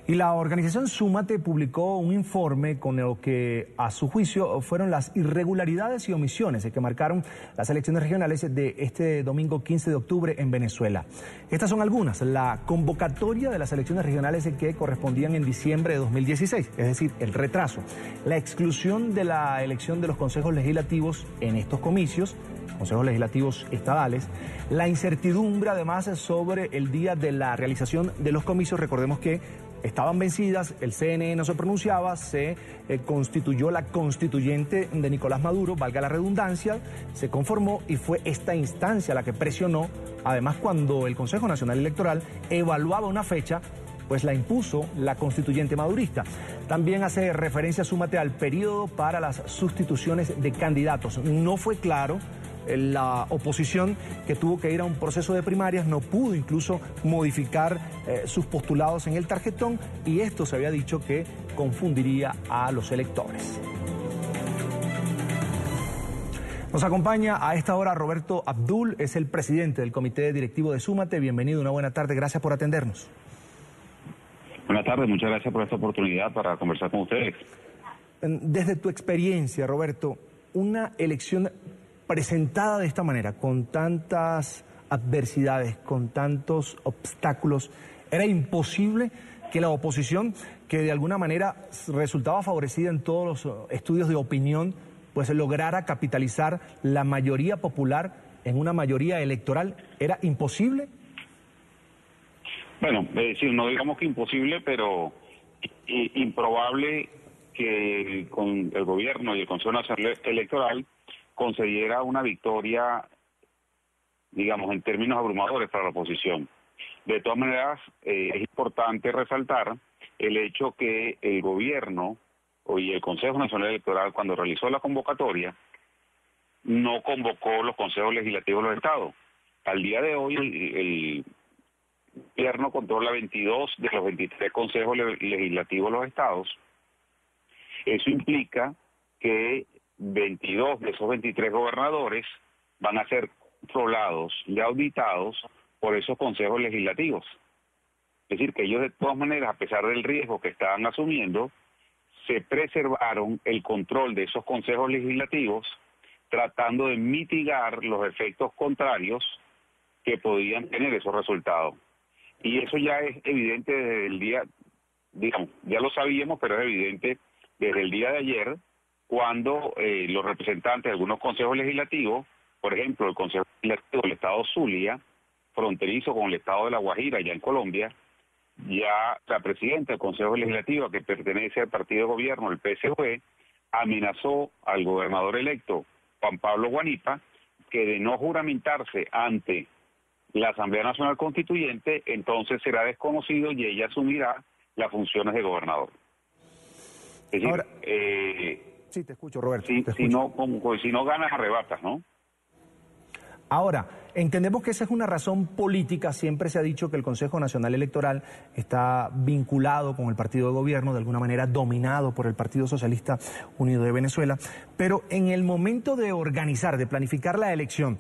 Y la organización Súmate publicó un informe con lo que, a su juicio, fueron las irregularidades y omisiones que marcaron las elecciones regionales de este domingo 15 de octubre en Venezuela. Estas son algunas: la convocatoria de las elecciones regionales que correspondían en diciembre de 2016, es decir, el retraso, la exclusión de la elección de los consejos legislativos en estos comicios, consejos legislativos estadales, la incertidumbre además sobre el día de la realización de los comicios. Recordemos que estaban vencidas, el CNE no se pronunciaba, se constituyó la constituyente de Nicolás Maduro, valga la redundancia, se conformó y fue esta instancia la que presionó. Además, cuando el Consejo Nacional Electoral evaluaba una fecha, pues la impuso la constituyente madurista. También hace referencia, Súmate, al periodo para las sustituciones de candidatos. No fue claro. La oposición, que tuvo que ir a un proceso de primarias, no pudo incluso modificar sus postulados en el tarjetón, y esto se había dicho que confundiría a los electores. Nos acompaña a esta hora Roberto Abdul, es el presidente del comité directivo de Súmate. Bienvenido, una buena tarde, gracias por atendernos. Buenas tardes, muchas gracias por esta oportunidad para conversar con ustedes. Desde tu experiencia, Roberto, una elección presentada de esta manera, con tantas adversidades, con tantos obstáculos, era imposible que la oposición, que de alguna manera resultaba favorecida en todos los estudios de opinión, pues lograra capitalizar la mayoría popular en una mayoría electoral. ¿Era imposible? Bueno, no digamos que imposible, pero improbable que con el gobierno y el Consejo Nacional Electoral concediera una victoria, digamos, en términos abrumadores para la oposición. De todas maneras, es importante resaltar el hecho que el gobierno y el Consejo Nacional Electoral, cuando realizó la convocatoria, no convocó los consejos legislativos de los estados. Al día de hoy, el gobierno controla 22 de los 23 consejos legislativos de los estados. Eso implica que 22 de esos 23 gobernadores van a ser controlados y auditados por esos consejos legislativos. Es decir, que ellos de todas maneras, a pesar del riesgo que estaban asumiendo, se preservaron el control de esos consejos legislativos, tratando de mitigar los efectos contrarios que podían tener esos resultados. Y eso ya es evidente desde el día, digamos, ya lo sabíamos, pero es evidente desde el día de ayer, cuando los representantes de algunos consejos legislativos, por ejemplo, el Consejo Legislativo del Estado Zulia, fronterizo con el Estado de La Guajira, allá en Colombia, ya la presidenta del Consejo Legislativo, que pertenece al partido de gobierno, el PSV, amenazó al gobernador electo, Juan Pablo Guanipa, que de no juramentarse ante la Asamblea Nacional Constituyente, entonces será desconocido y ella asumirá las funciones de gobernador. Es decir, ahora, sí, te escucho, Roberto. Si no ganas, arrebatas, ¿no? Ahora, entendemos que esa es una razón política. Siempre se ha dicho que el Consejo Nacional Electoral está vinculado con el partido de gobierno, de alguna manera dominado por el Partido Socialista Unido de Venezuela. Pero en el momento de organizar, de planificar la elección,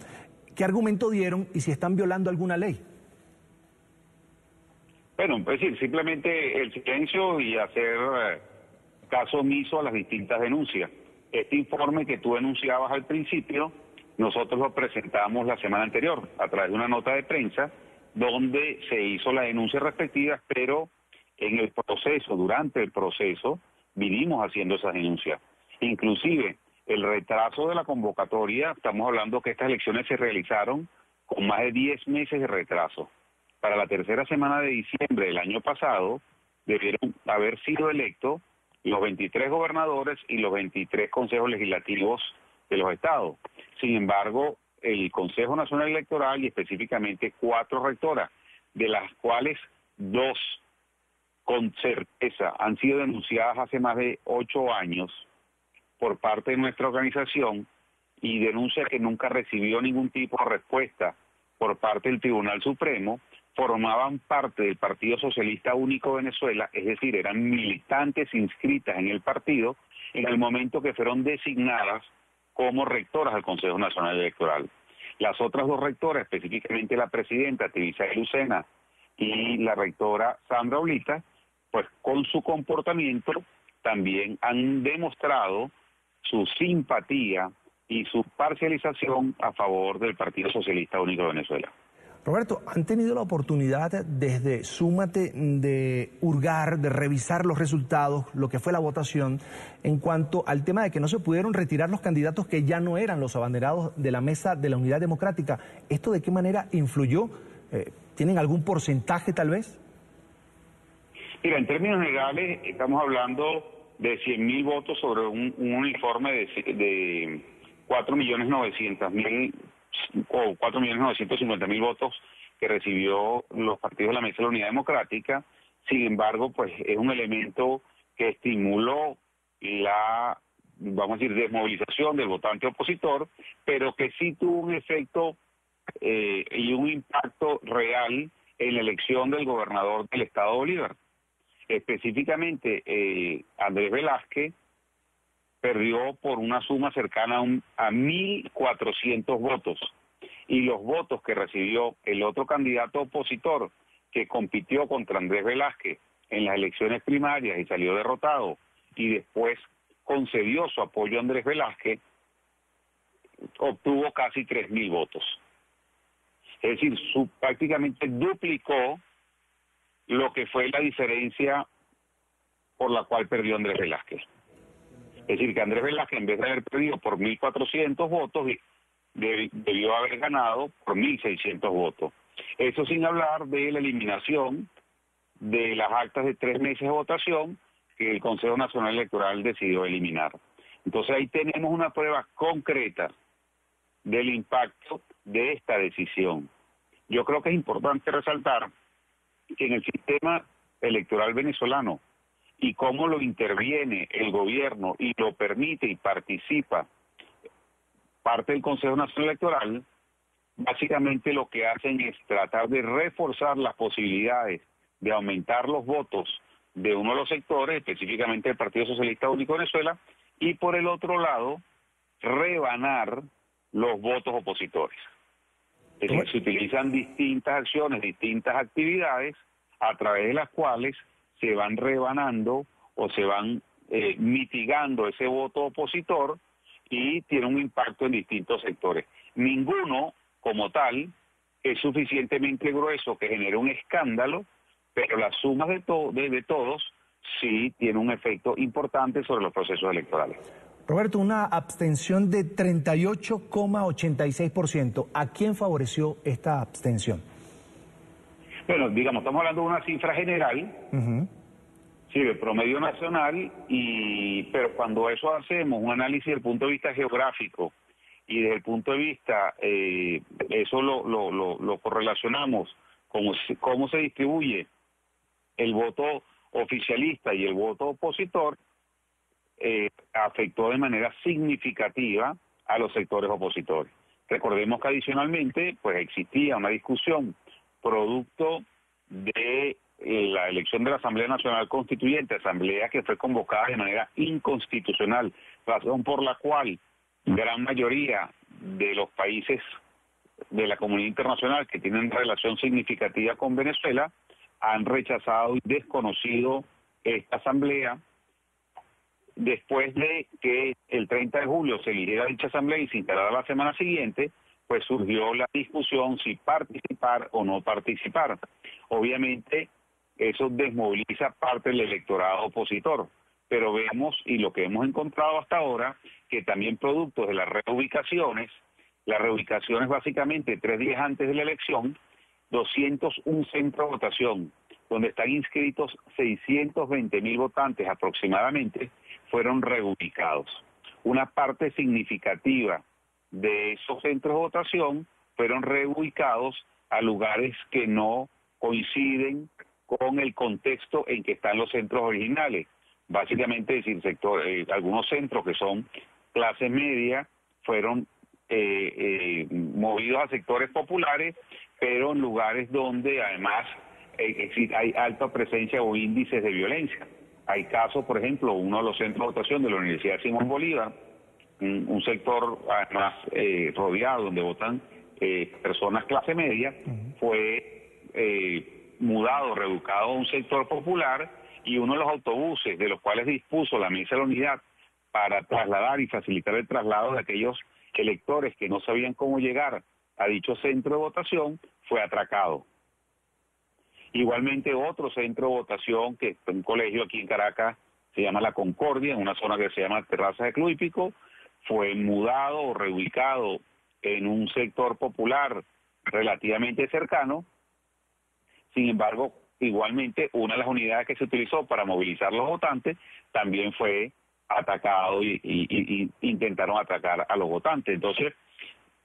¿qué argumento dieron y si están violando alguna ley? Bueno, es decir, simplemente el silencio y hacer caso omiso a las distintas denuncias. Este informe que tú denunciabas al principio, nosotros lo presentamos la semana anterior a través de una nota de prensa donde se hizo la denuncia respectiva, pero en el proceso, durante el proceso, vinimos haciendo esas denuncias. Inclusive, el retraso de la convocatoria, estamos hablando que estas elecciones se realizaron con más de 10 meses de retraso. Para la tercera semana de diciembre del año pasado, debieron haber sido electos los 23 gobernadores y los 23 consejos legislativos de los estados. Sin embargo, el Consejo Nacional Electoral y específicamente 4 rectoras, de las cuales 2 con certeza han sido denunciadas hace más de 8 años por parte de nuestra organización, y denuncia que nunca recibió ningún tipo de respuesta por parte del Tribunal Supremo, formaban parte del Partido Socialista Único de Venezuela, es decir, eran militantes inscritas en el partido en el momento que fueron designadas como rectoras del Consejo Nacional Electoral. Las otras 2 rectoras, específicamente la presidenta Tibisay Lucena y la rectora Sandra Oblita, pues con su comportamiento también han demostrado su simpatía y su parcialización a favor del Partido Socialista Único de Venezuela. Roberto, ¿han tenido la oportunidad desde Súmate de hurgar, de revisar los resultados, lo que fue la votación, en cuanto al tema de que no se pudieron retirar los candidatos que ya no eran los abanderados de la mesa de la Unidad Democrática? ¿Esto de qué manera influyó? ¿Tienen algún porcentaje tal vez? Mira, en términos legales estamos hablando de 100.000 votos sobre un uniforme de 4.900.000 o 4.950.000 votos que recibió los partidos de la Mesa de la Unidad Democrática. Sin embargo, pues es un elemento que estimuló la, vamos a decir, desmovilización del votante opositor, pero que sí tuvo un efecto y un impacto real en la elección del gobernador del estado Bolívar. Específicamente, Andrés Velázquez perdió por una suma cercana a 1.400 votos. Y los votos que recibió el otro candidato opositor que compitió contra Andrés Velázquez en las elecciones primarias y salió derrotado, y después concedió su apoyo a Andrés Velázquez, obtuvo casi 3.000 votos. Es decir, prácticamente duplicó lo que fue la diferencia por la cual perdió Andrés Velázquez. Es decir, que Andrés Velázquez, en vez de haber perdido por 1.400 votos, debió haber ganado por 1.600 votos. Eso sin hablar de la eliminación de las actas de 3 meses de votación que el Consejo Nacional Electoral decidió eliminar. Entonces ahí tenemos una prueba concreta del impacto de esta decisión. Yo creo que es importante resaltar que en el sistema electoral venezolano y cómo lo interviene el gobierno y lo permite y participa parte del Consejo Nacional Electoral, básicamente lo que hacen es tratar de reforzar las posibilidades de aumentar los votos de uno de los sectores, específicamente el Partido Socialista Único de Venezuela, y por el otro lado, rebanar los votos opositores. Es decir, se utilizan distintas acciones, distintas actividades, a través de las cuales se van rebanando o se van mitigando ese voto opositor y tiene un impacto en distintos sectores. Ninguno, como tal, es suficientemente grueso que genere un escándalo, pero la suma de todos sí tiene un efecto importante sobre los procesos electorales. Roberto, una abstención de 38,86%. ¿A quién favoreció esta abstención? Bueno, digamos, estamos hablando de una cifra general, sí, de promedio nacional, pero cuando eso hacemos un análisis desde el punto de vista geográfico y desde el punto de vista, eso lo correlacionamos con cómo se distribuye el voto oficialista y el voto opositor, afectó de manera significativa a los sectores opositores. Recordemos que adicionalmente pues existía una discusión producto de la elección de la Asamblea Nacional Constituyente, asamblea que fue convocada de manera inconstitucional, razón por la cual gran mayoría de los países de la comunidad internacional que tienen relación significativa con Venezuela han rechazado y desconocido esta asamblea. Después de que el 30 de julio se eligiera dicha asamblea y se instalara la semana siguiente, pues surgió la discusión si participar o no participar. Obviamente eso desmoviliza parte del electorado opositor, pero vemos, y lo que hemos encontrado hasta ahora, que también producto de las reubicaciones básicamente 3 días antes de la elección, 201 centros de votación, donde están inscritos 620.000 votantes aproximadamente, fueron reubicados. Una parte significativa de esos centros de votación fueron reubicados a lugares que no coinciden con el contexto en que están los centros originales. Básicamente, es decir, algunos centros que son clase media fueron movidos a sectores populares, pero en lugares donde además hay alta presencia o índices de violencia. Hay casos, por ejemplo, uno de los centros de votación de la Universidad Simón Bolívar, un sector además rodeado donde votan personas clase media, fue mudado, reeducado a un sector popular, y uno de los autobuses de los cuales dispuso la mesa de la unidad para trasladar y facilitar el traslado de aquellos electores que no sabían cómo llegar a dicho centro de votación fue atracado. Igualmente otro centro de votación, que es un colegio aquí en Caracas, se llama La Concordia, en una zona que se llama Terrazas de Club Hípico, fue mudado o reubicado en un sector popular relativamente cercano. Sin embargo, igualmente una de las unidades que se utilizó para movilizar los votantes también fue atacado y intentaron atacar a los votantes. Entonces,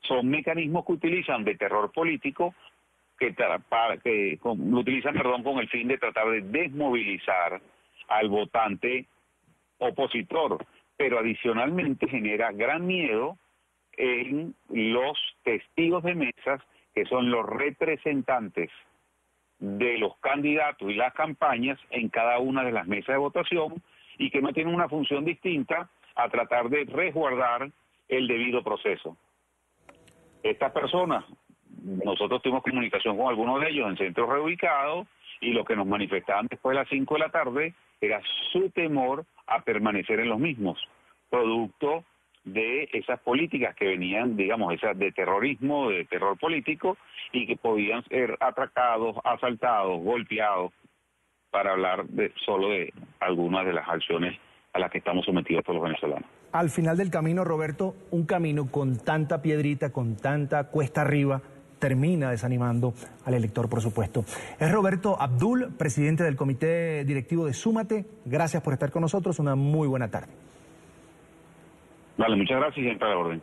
son mecanismos que utilizan de terror político lo utilizan con el fin de tratar de desmovilizar al votante opositor, pero adicionalmente genera gran miedo en los testigos de mesas, que son los representantes de los candidatos y las campañas en cada una de las mesas de votación, y que no tienen una función distinta a tratar de resguardar el debido proceso. Estas personas, nosotros tuvimos comunicación con algunos de ellos en centros reubicados, y lo que nos manifestaban después de las 5 de la tarde era su temor a permanecer en los mismos, producto de esas políticas que venían, digamos, esas de terrorismo, de terror político, y que podían ser atracados, asaltados, golpeados, para hablar solo de algunas de las acciones a las que estamos sometidos todos los venezolanos. Al final del camino, Roberto, un camino con tanta piedrita, con tanta cuesta arriba, termina desanimando al elector, por supuesto. Es Roberto Abdul, presidente del comité directivo de Súmate. Gracias por estar con nosotros. Una muy buena tarde. Vale, muchas gracias y siempre a la orden.